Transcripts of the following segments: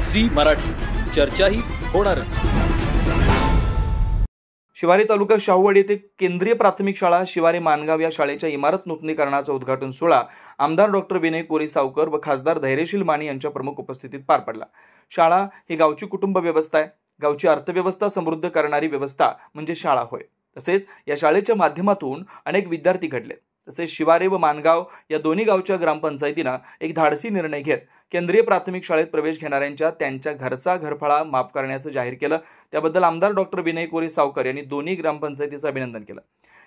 Zee Marathi, चर्चाही होणारच। शिवारी तालुका शाहूवाडी येथे केंद्रीय प्राथमिक शाळा शिवारी मानगाव या शाळेच्या इमारत नूतनीकरणाचा उद्घाटन सोहळा आमदार डॉक्टर विनय कोरी सावकर व खासदार धैर्यशील माने यांच्या प्रमुख उपस्थितीत पार पडला। शाळा ही गावची कुटुंब व्यवस्था आहे। गावची अर्थव्यवस्था समृद्ध करणारी व्यवस्था म्हणजे शाळा होय। तसेच या शाळेच्या माध्यमातून अनेक विद्यार्थी घडले। तसेच शिवारे व मानगाव या दोन्ही गावच्या ग्रामपंचायतीने एक धाडसी निर्णय घेत केंद्रीय प्राथमिक शाळेत प्रवेश घेणाऱ्यांच्या त्यांच्या घरचा घरफाळा माफ करण्याचं जाहीर केलं। त्याबद्दल आमदार डॉक्टर विनय कोरी सावकर यांनी दोन्ही ग्रामपंचायतीचं अभिनंदन केलं।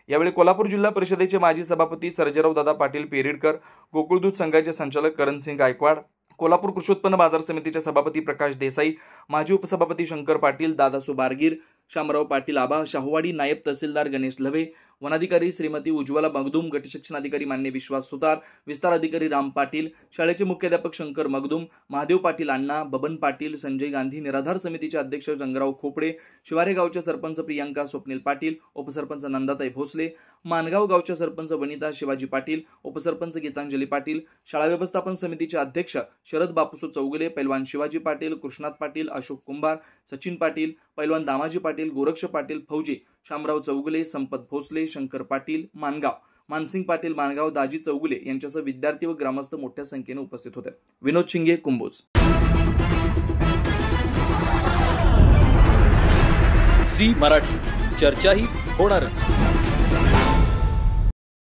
यावेळी कोल्हापूर जिल्हा परिषदेचे माजी सभापती सर्जेराव दादा पाटील पेरिडकर, गोकुळदूत संघाचे संचालक करणसिंग गायकवाड, कोल्हापूर कृषी उत्पन्न बाजार समितीचे सभापती प्रकाश देसाई, माजी उपसभापती शंकर पाटील, दादासू बारगीर, शामराव पाटील आबा, शाहूवाडी नायब तहसीलदार गणेश लवे, वनाधिकारी श्रीमती उज्ज्वला मगदूम, गट शिक्षण अधिकारी मान्य विश्वास सुतार, विस्तार अधिकारी राम पाटील, शाळेचे मुख्याध्यापक शंकर मगदूम, महादेव पाटील अण्णा, बबन पाटील, संजय गांधी, निराधार समितीचे अध्यक्ष रंगराव खोपडे, शिवारे गावचे सरपंच प्रियंका स्वप्नील पाटील, उपसरपंच नंदाताई भोसले, मानगाव गावचे सरपंच वनिता शिवाजी पाटील, उपसरपंच गीतांजली पाटील, शाळा व्यवस्थापन समितीचे अध्यक्ष शरद बापूसू चौगुले, पैलवान शिवाजी पाटील, कृष्णात पाटील, अशोक कुंभार, सचिन पाटील, पैलवान दामाजी पाटील, गोरक्ष पाटील फौजी, शामराव चौगुले, संपत भोसले, शंकर पाटील मानगाव, मानसिंग पाटील मानगाव, दाजी चौगुले यांच्यासह विद्यार्थी व ग्रामस्थ मोठ्या संख्येने उपस्थित होते। विनोद शिंगे, कुंभोज। झी मराठी, चर्चाही होणारच।